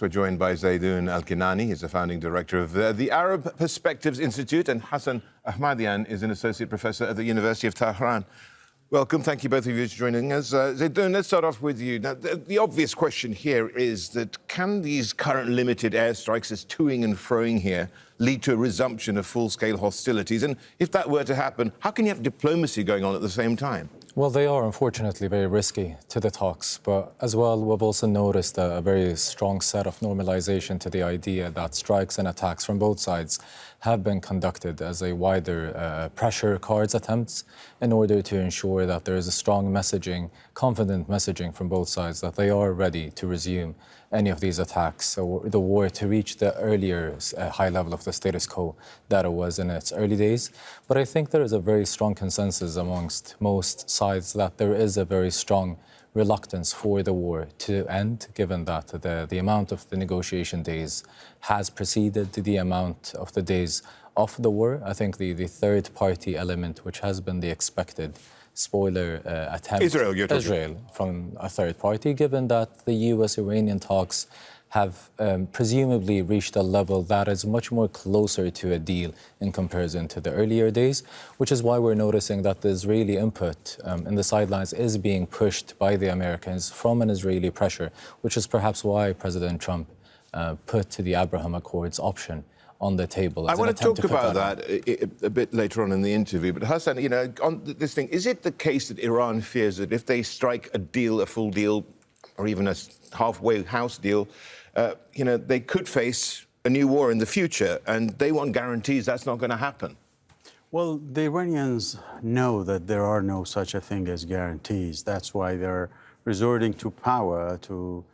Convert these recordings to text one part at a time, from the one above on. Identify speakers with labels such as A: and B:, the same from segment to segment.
A: We're joined by Zaydoun Al-Kinani. He's the founding director of the Arab Perspectives Institute, and Hassan Ahmadian is an associate professor at the University of Tehran. Welcome. Thank you both of you for joining us. Zaydoun, let's start off with you. Now, the obvious question here is that can these current limited airstrikes, this toing and froing here, lead to a resumption of full-scale hostilities? And if that were to happen, how can you have diplomacy going on at the same time?
B: Well, they are unfortunately very risky to the talks, but as well, we've also noticed a very strong set of normalization to the idea that strikes and attacks from both sides have been conducted as a wider pressure cards attempts in order to ensure that there is a strong messaging, confident messaging from both sides that they are ready to resume any of these attacks or the war to reach the earlier high level of the status quo that it was in its early days. But I think there is a very strong consensus amongst most sides that there is a very strong reluctance for the war to end, given that the amount of the negotiation days has preceded the amount of the days of the war. I think the third party element, which has been the expected spoiler attempt, Israel from a third party, given that the US-Iranian talks have presumably reached a level that is much more closer to a deal in comparison to the earlier days, which is why we're noticing that the Israeli input in the sidelines is being pushed by the Americans from an Israeli pressure, which is perhaps why President Trump put the Abraham Accords option on the table.
A: I want to talk about that a bit later on in the interview. But Hassan, you know, on this thing, is it the case that Iran fears that if they strike a deal, a full deal, or even a halfway house deal, you know, they could face a new war in the future, and they want guarantees that's not going to happen?
C: Well, the Iranians know that there are no such a thing as guarantees. That's why they're resorting to power to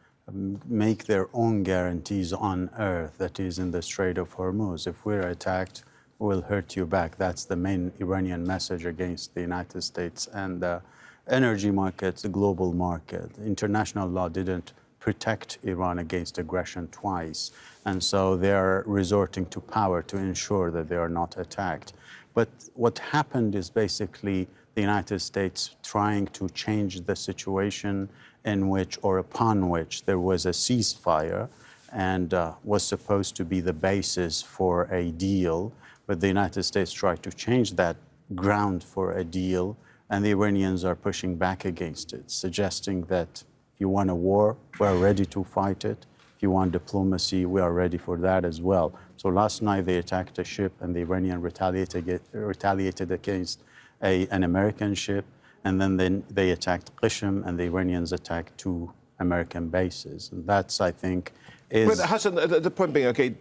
C: make their own guarantees on earth, that is in the Strait of Hormuz. If we're attacked, we'll hurt you back. That's the main Iranian message against the United States and the energy markets, the global market. International law didn't protect Iran against aggression twice, and so they are resorting to power to ensure that they are not attacked. But what happened is basically the United States trying to change the situation in which or upon which there was a ceasefire and was supposed to be the basis for a deal, but the United States tried to change that ground for a deal, and the Iranians are pushing back against it, suggesting that if you want a war, we're ready to fight it. If you want diplomacy, we are ready for that as well. So last night they attacked a ship, and the Iranian retaliated against an American ship, and then they attacked Qishm, and the Iranians attacked 2 American bases. And that's, I think, is...
A: But Hassan, the point being, OK,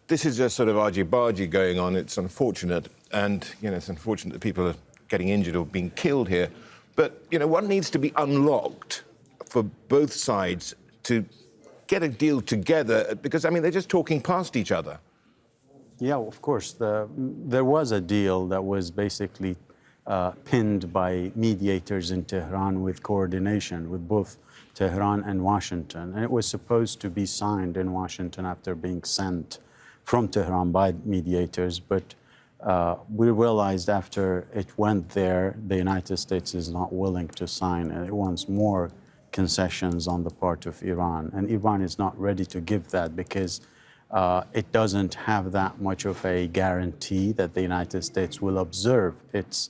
A: this is just sort of argy-bargy going on. It's unfortunate, and, you know, it's unfortunate that people are getting injured or being killed here. But, you know, what needs to be unlocked for both sides to get a deal together? Because, I mean, they're just talking past each other.
C: Yeah, of course. There was a deal that was basically pinned by mediators in Tehran with coordination with both Tehran and Washington. And it was supposed to be signed in Washington after being sent from Tehran by mediators. But we realized after it went there, the United States is not willing to sign, and it wants more concessions on the part of Iran. And Iran is not ready to give that because it doesn't have that much of a guarantee that the United States will observe its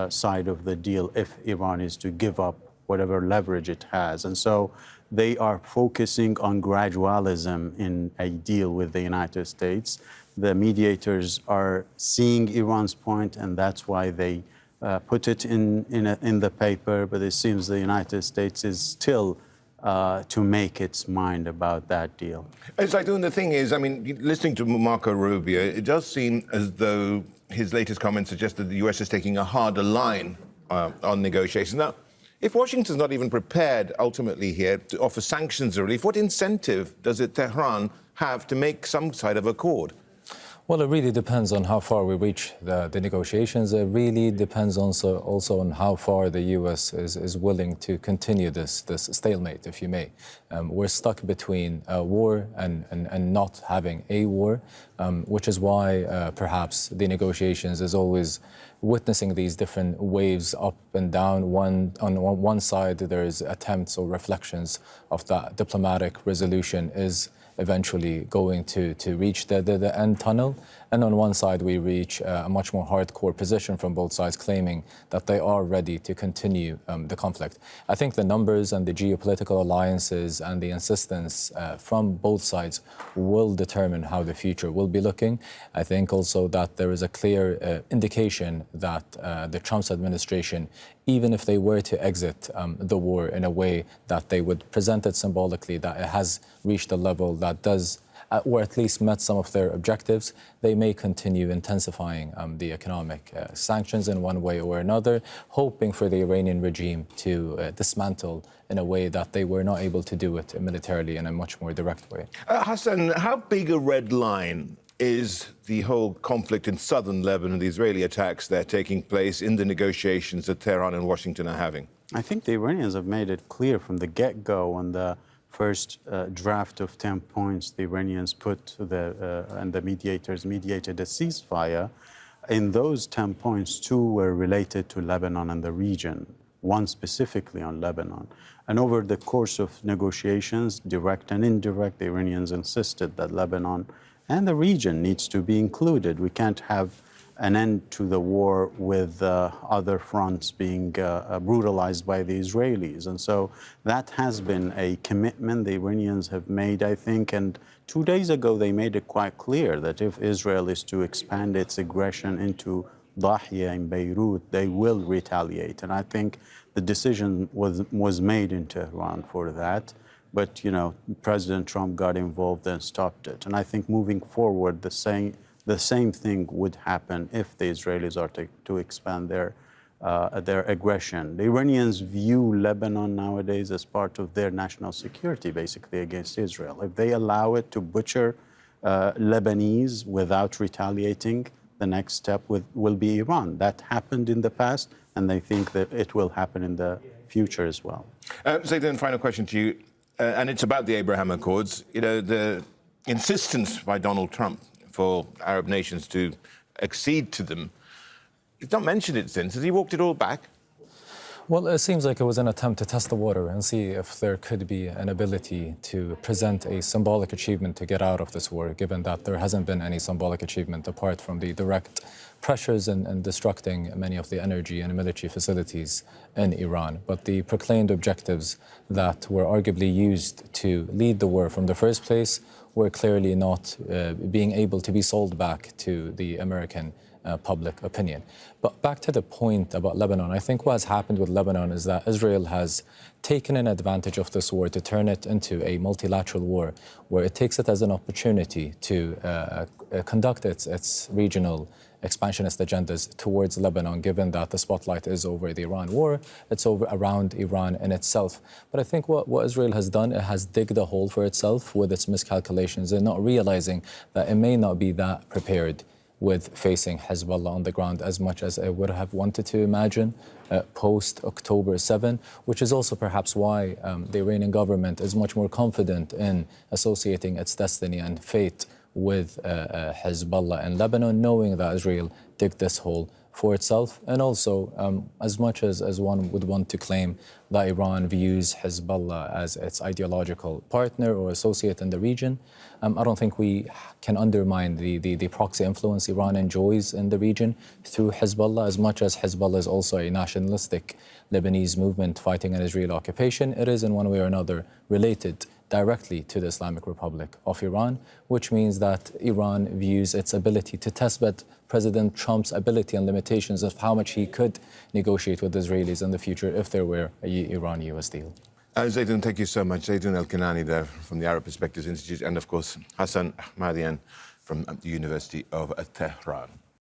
C: side of the deal if Iran is to give up whatever leverage it has. And so they are focusing on gradualism in a deal with the United States. The mediators are seeing Iran's point, and that's why they put it in the paper. But it seems the United States is still to make its mind about that deal.
A: It's like, the thing is, I mean, listening to Marco Rubio, it does seem as though his latest comments suggest that the US is taking a harder line on negotiations. Now, if Washington's not even prepared ultimately here to offer sanctions relief, what incentive does Tehran have to make some side of accord?
B: Well, it really depends on how far we reach the negotiations. It really depends also on how far the U.S. is willing to continue this stalemate, if you may. We're stuck between a war and not having a war, which is why perhaps the negotiations is always witnessing these different waves up and down. On one side, there is attempts or reflections of that diplomatic resolution is eventually going to reach the end tunnel. And on one side, we reach a much more hardcore position from both sides claiming that they are ready to continue the conflict. I think the numbers and the geopolitical alliances and the insistence from both sides will determine how the future will be looking. I think also that there is a clear indication that the Trump administration, even if they were to exit the war in a way that they would present it symbolically, that it has reached a level that does, or at least met some of their objectives, they may continue intensifying the economic sanctions in one way or another, hoping for the Iranian regime to dismantle in a way that they were not able to do it militarily in a much more direct way.
A: Hassan, how big a red line is the whole conflict in southern Lebanon, the Israeli attacks that are taking place in the negotiations that Tehran and Washington are having?
C: I think the Iranians have made it clear from the get-go on the first draft of 10 points the Iranians put and the mediators mediated a ceasefire. In those 10 points, 2 were related to Lebanon and the region, 1 specifically on Lebanon. And over the course of negotiations, direct and indirect, the Iranians insisted that Lebanon and the region needs to be included. We can't have an end to the war with other fronts being brutalized by the Israelis. And so that has been a commitment the Iranians have made, I think. And 2 days ago, they made it quite clear that if Israel is to expand its aggression into Dahia in Beirut, they will retaliate. And I think the decision was made in Tehran for that. But, you know, President Trump got involved and stopped it. And I think moving forward, the same thing would happen if the Israelis are to expand their aggression. The Iranians view Lebanon nowadays as part of their national security, basically, against Israel. If they allow it to butcher Lebanese without retaliating, the next step will be Iran. That happened in the past, and they think that it will happen in the future as well.
A: Zaydan, final question to you. And it's about the Abraham Accords. You know, the insistence by Donald Trump for Arab nations to accede to them. He's not mentioned it since. Has he walked it all back?
B: Well, it seems like it was an attempt to test the water and see if there could be an ability to present a symbolic achievement to get out of this war, given that there hasn't been any symbolic achievement apart from the direct pressures and destructing many of the energy and military facilities in Iran. But the proclaimed objectives that were arguably used to lead the war from the first place were clearly not being able to be sold back to the American public opinion. But back to the point about Lebanon, I think what has happened with Lebanon is that Israel has taken an advantage of this war to turn it into a multilateral war, where it takes it as an opportunity to conduct its regional expansionist agendas towards Lebanon, given that the spotlight is over the Iran war, it's over around Iran in itself. But I think what Israel has done, it has digged a hole for itself with its miscalculations and not realizing that it may not be that prepared with facing Hezbollah on the ground as much as I would have wanted to imagine post-October 7, which is also perhaps why the Iranian government is much more confident in associating its destiny and fate with Hezbollah in Lebanon, knowing that Israel digged this hole for itself. And also, as much as one would want to claim that Iran views Hezbollah as its ideological partner or associate in the region, I don't think we can undermine the proxy influence Iran enjoys in the region through Hezbollah. As much as Hezbollah is also a nationalistic Lebanese movement fighting an Israeli occupation, it is in one way or another related directly to the Islamic Republic of Iran, which means that Iran views its ability to test President Trump's ability and limitations of how much he could negotiate with the Israelis in the future if there were a Iran-US deal.
A: Zaydan, thank you so much. Zaydan Al-Kinani there from the Arab Perspectives Institute, and of course Hassan Ahmadian from the University of Tehran.